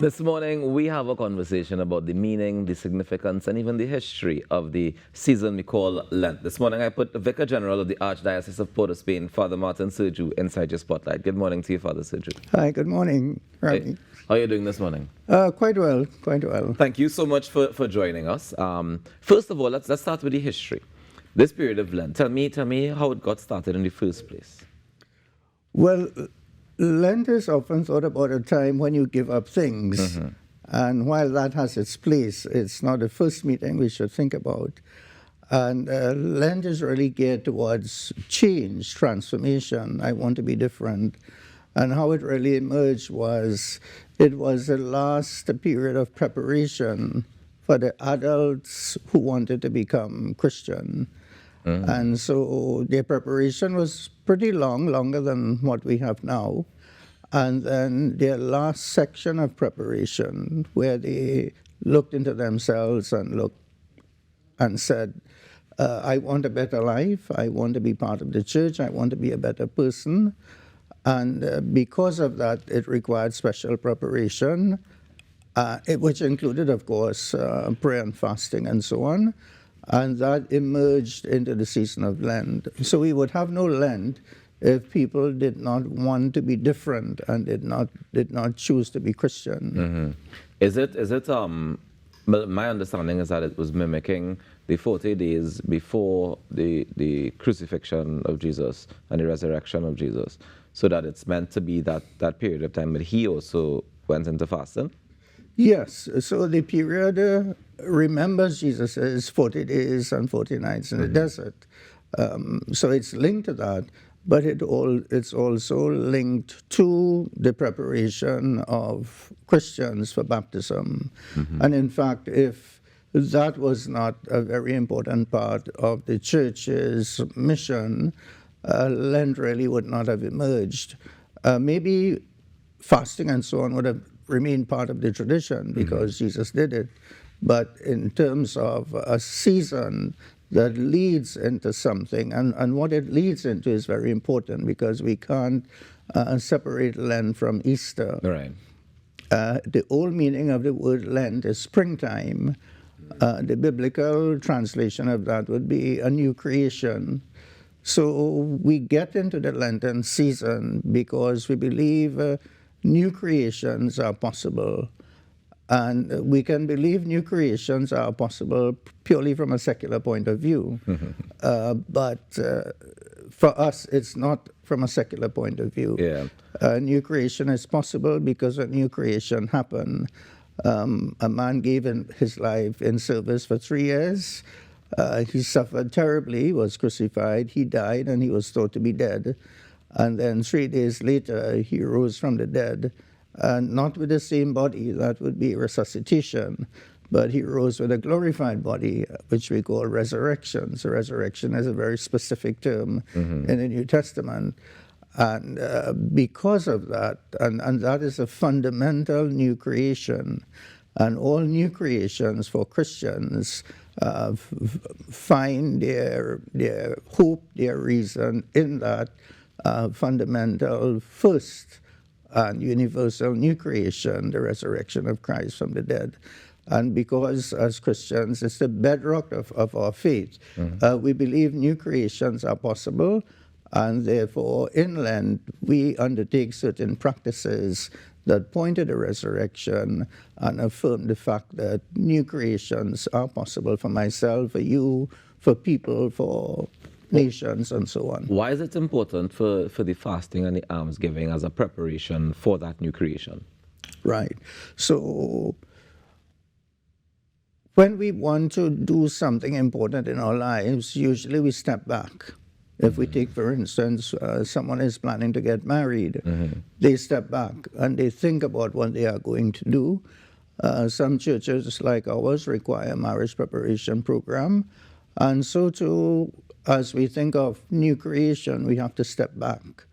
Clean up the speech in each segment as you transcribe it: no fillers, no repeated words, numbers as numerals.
This morning, we have a conversation about the meaning, the significance, and even the history of the season we call Lent. This morning, I put the Vicar General of the Archdiocese of Port of Spain, Father Martin Sirju, inside your spotlight. Good morning to you, Father Sirju. Hi, good morning, Ravi. Hey, how are you doing this morning? Quite well, quite well. Thank you so much for joining us. First of all, let's start with the history. This period of Lent, tell me how it got started in the first place. Well, Lent is often thought about a time when you give up things. And while that has its place, it's not the first meeting we should think about. And Lent is really geared towards change, transformation. I want to be different. And how it really emerged was, it was the last period of preparation for the adults who wanted to become Christian. And so their preparation was pretty long, longer than what we have now. And then their last section of preparation, where they looked into themselves and said, I want a better life, I want to be part of the church, I want to be a better person. And because of that, it required special preparation, which included, of course, prayer and fasting and so on. And that emerged into the season of Lent. So we would have no Lent if people did not want to be different and did not choose to be Christian. Is it? My understanding is that it was mimicking the 40 days before the crucifixion of Jesus and the resurrection of Jesus, so that it's meant to be that period of time. But he also went into fasting. Yes, so the period remembers Jesus' 40 days and 40 nights in the desert. So it's linked to that, but it's also linked to the preparation of Christians for baptism. And in fact, if that was not a very important part of the church's mission, Lent really would not have emerged. Maybe fasting and so on would have remained part of the tradition because Jesus did it. But in terms of a season that leads into something, and what it leads into is very important because we can't separate Lent from Easter. Right. The old meaning of the word Lent is springtime. The biblical translation of that would be a new creation. So we get into the Lenten season because we believe new creations are possible. And we can believe new creations are possible purely from a secular point of view. But for us, it's not from a secular point of view. New creation is possible because a new creation happened. A man gave his life in service for 3 years. He suffered terribly, was crucified, he died, and he was thought to be dead. And then 3 days later, he rose from the dead. Not with the same body, that would be resuscitation, but he rose with a glorified body, which we call resurrection. So resurrection is a very specific term in the New Testament. And because of that, and that is a fundamental new creation, and all new creations for Christians find their hope, their reason in that fundamental first and universal new creation, the resurrection of Christ from the dead. And because as Christians, it's the bedrock of our faith, we believe new creations are possible, and therefore in Lent, we undertake certain practices that point to the resurrection and affirm the fact that new creations are possible for myself, for you, for people, for nations, and so on. Why is it important for the fasting and the almsgiving as a preparation for that new creation? Right. So when we want to do something important in our lives, usually we step back. If we take, for instance, someone is planning to get married, they step back and they think about what they are going to do. Some churches like ours require a marriage preparation program. And so too, as we think of new creation, we have to step back.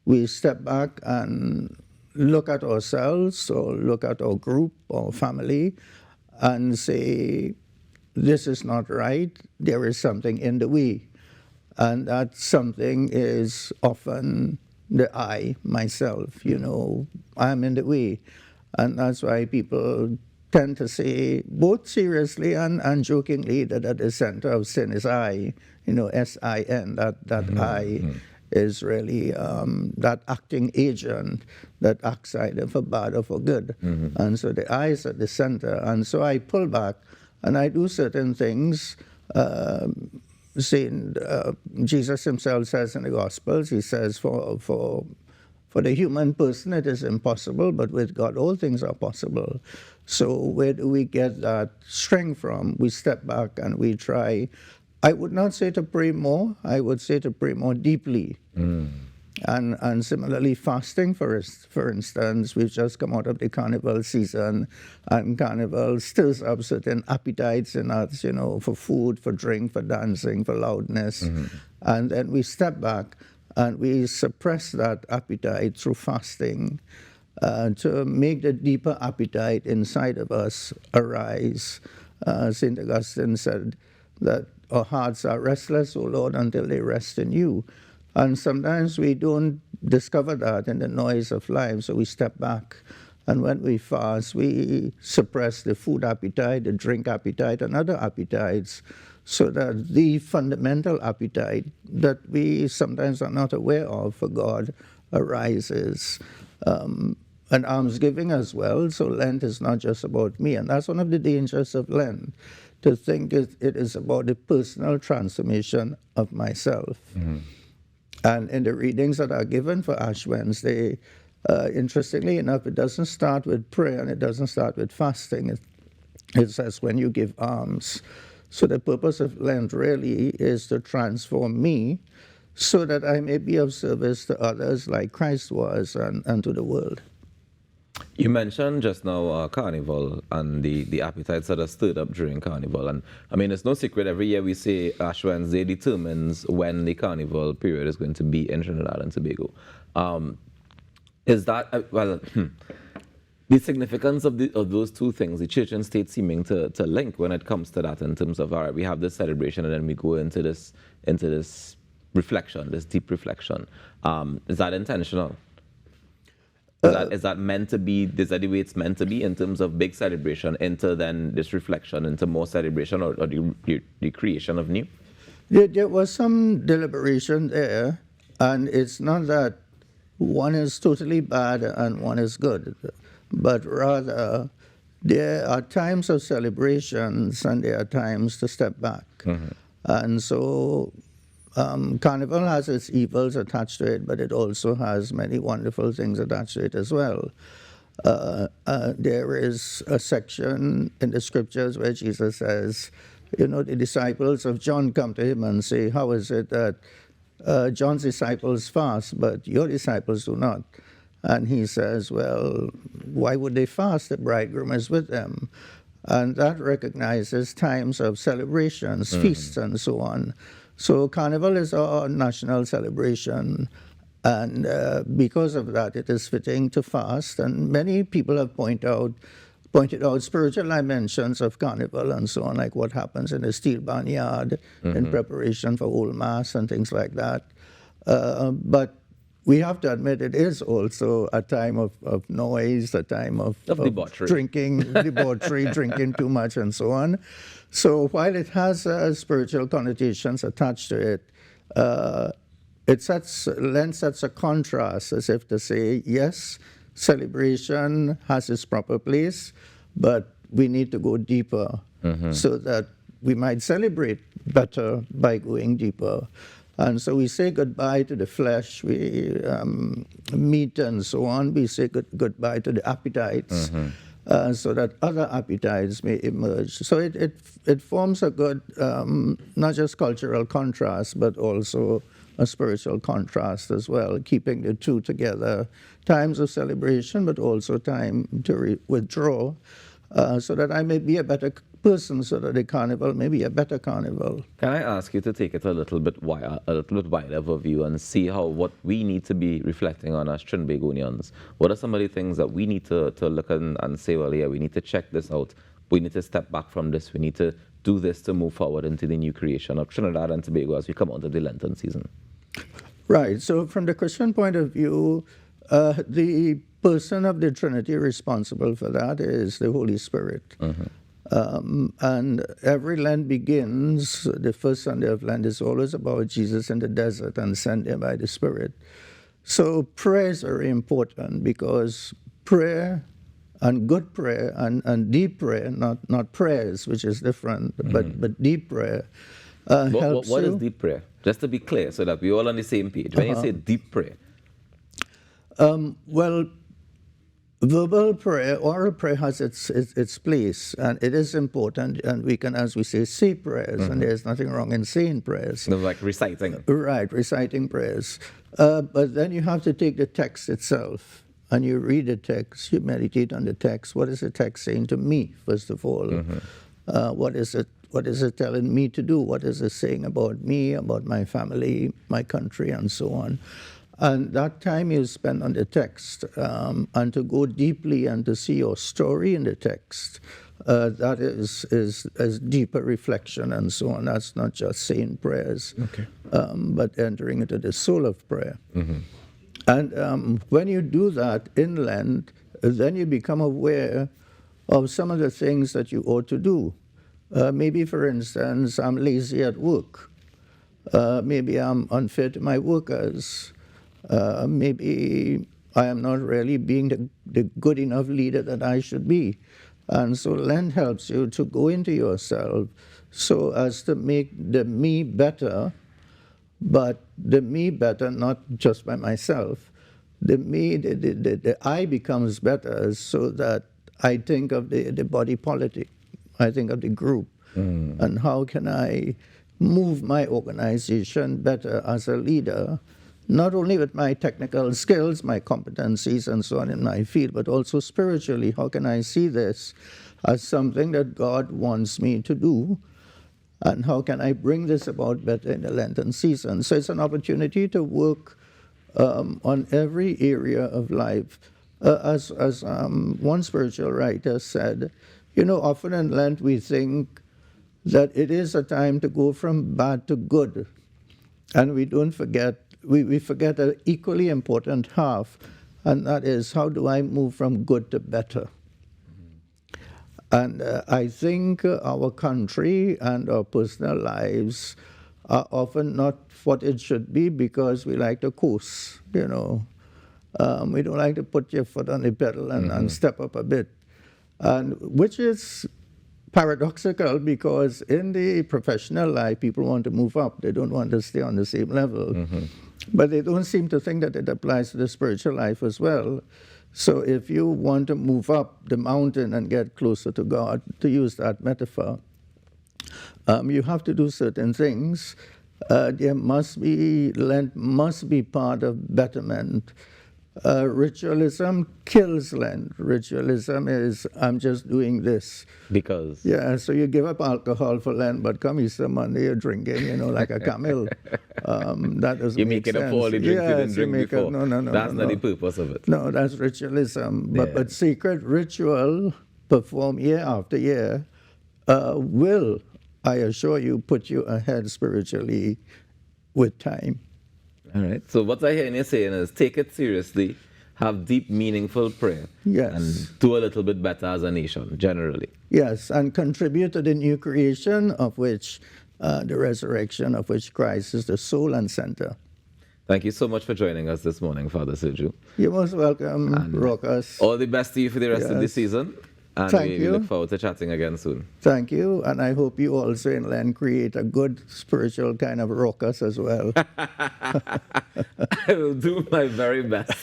We step back and look at ourselves or look at our group or family and say, this is not right, there is something in the way. And that something is often the I, myself, I'm in the way. And that's why people tend to say, both seriously and jokingly, that at the center of sin is I, S-I-N, that I is really that acting agent that acts either for bad or for good. And so the I is at the center. And so I pull back and I do certain things. Jesus himself says in the Gospels, he says, for the human person it is impossible, but with God all things are possible. So where do we get that strength from? We step back and we try. I would not say to pray more, I would say to pray more deeply. And similarly, fasting, for instance, we've just come out of the carnival season, and carnival stirs up certain appetites in us, for food, for drink, for dancing, for loudness. And then we step back and we suppress that appetite through fasting to make the deeper appetite inside of us arise. St. Augustine said that our hearts are restless, O Lord, until they rest in you. And sometimes we don't discover that in the noise of life, so we step back. And when we fast, we suppress the food appetite, the drink appetite, and other appetites, so that the fundamental appetite that we sometimes are not aware of for God arises. And almsgiving as well, so Lent is not just about me. And that's one of the dangers of Lent, to think it is about the personal transformation of myself. And in the readings that are given for Ash Wednesday, interestingly enough, it doesn't start with prayer and it doesn't start with fasting. It says when you give alms. So the purpose of Lent really is to transform me so that I may be of service to others like Christ was and to the world. You mentioned just now Carnival and the appetites that are stirred up during Carnival. And I mean, it's no secret, every year we say Ash Wednesday determines when the Carnival period is going to be in Trinidad and Tobago. Is that, the significance of those two things, the church and state seeming to link when it comes to that, in terms of, all right, we have this celebration and then we go into this reflection, this deep reflection. Is that intentional? Is that meant to be, is that the way it's meant to be, in terms of big celebration into then this reflection into more celebration, or the creation of new? There was some deliberation there, and it's not that one is totally bad and one is good, but rather there are times of celebrations and there are times to step back. And so Carnival has its evils attached to it, but it also has many wonderful things attached to it as well. There is a section in the scriptures where Jesus says, the disciples of John come to him and say, how is it that John's disciples fast, but your disciples do not? And he says, well, why would they fast? The bridegroom is with them. And that recognizes times of celebrations, feasts, and so on. So Carnival is our national celebration, and because of that, it is fitting to fast. And many people have pointed out spiritual dimensions of Carnival and so on, like what happens in the steel barnyard in preparation for Old Mass and things like that. But we have to admit it is also a time of noise, a time of debauchery. Debauchery, drinking too much, and so on. So while it has spiritual connotations attached to it, Lent sets a contrast, as if to say, yes, celebration has its proper place, but we need to go deeper so that we might celebrate better by going deeper. And so we say goodbye to the flesh, we meat and so on. We say goodbye to the appetites. So that other appetites may emerge. So it forms a good, not just cultural contrast, but also a spiritual contrast as well, keeping the two together. Times of celebration, but also time to withdraw, so that I may be a better person, so that the carnival may be a better carnival. Can I ask you to take it a little bit wider of a view and see what we need to be reflecting on as Trinbagonians? What are some of the things that we need to look at and say, well, yeah, we need to check this out. We need to step back from this. We need to do this to move forward into the new creation of Trinidad and Tobago as we come out of the Lenten season. Right. So from the Christian point of view, The person of the Trinity responsible for that is the Holy Spirit. And every Lent begins, the first Sunday of Lent is always about Jesus in the desert and sent there by the Spirit. So prayer is very important, because prayer and good prayer and deep prayer, not prayers, which is different, but deep prayer helps what you. is deep prayer? Just to be clear, so that we're all on the same page. When you say deep prayer. Well, verbal prayer, oral prayer has its place, and it is important, and we can, as we say prayers, and there's nothing wrong in saying prayers. No, like reciting. Right, reciting prayers. But then you have to take the text itself, and you read the text, you meditate on the text. What is the text saying to me, first of all? What is it telling me to do? What is it saying about me, about my family, my country, and so on? And that time you spend on the text, and to go deeply and to see your story in the text, that is deeper reflection and so on. That's not just saying prayers, but entering into the soul of prayer. And when you do that in Lent, then you become aware of some of the things that you ought to do. Maybe, for instance, I'm lazy at work. Maybe I'm unfair to my workers. Maybe I am not really being the good enough leader that I should be. And so Lent helps you to go into yourself so as to make the me better, but the me better not just by myself. The me, the I becomes better, so that I think of the body politic. I think of the group. And how can I move my organization better as a leader, not only with my technical skills, my competencies and so on in my field, but also spiritually. How can I see this as something that God wants me to do? And how can I bring this about better in the Lenten season? So it's an opportunity to work on every area of life. As one spiritual writer said, often in Lent we think that it is a time to go from bad to good. And we don't forget, we forget an equally important half, and that is, how do I move from good to better? And I think our country and our personal lives are often not what it should be, because we like to coast, We don't like to put your foot on the pedal and step up a bit. And which is paradoxical, because in the professional life, people want to move up. They don't want to stay on the same level. But they don't seem to think that it applies to the spiritual life as well. So if you want to move up the mountain and get closer to God, to use that metaphor, you have to do certain things. Lent must be part of betterment. Ritualism kills Lent. Ritualism is, I'm just doing this. Because? Yeah, so you give up alcohol for Lent, but come Easter Monday, you're drinking, like a camel. That doesn't you make it sense. a poorly drink, you didn't drink before. No. That's not the purpose of it. No, that's ritualism. But sacred ritual performed year after year will, I assure you, put you ahead spiritually with time. All right. So what I hear you saying is, take it seriously, have deep, meaningful prayer, and do a little bit better as a nation, generally. Yes, and contribute to the new creation, of which the resurrection, of which Christ is the soul and center. Thank you so much for joining us this morning, Father Sirju. You're most welcome, Rokas. All the best to you for the rest of the season. And we look forward to chatting again soon. Thank you. And I hope you also in Lent create a good spiritual kind of Rokas as well. I will do my very best.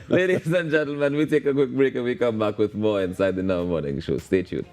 Ladies and gentlemen, we take a quick break and we come back with more inside the Now Morning Show. Stay tuned.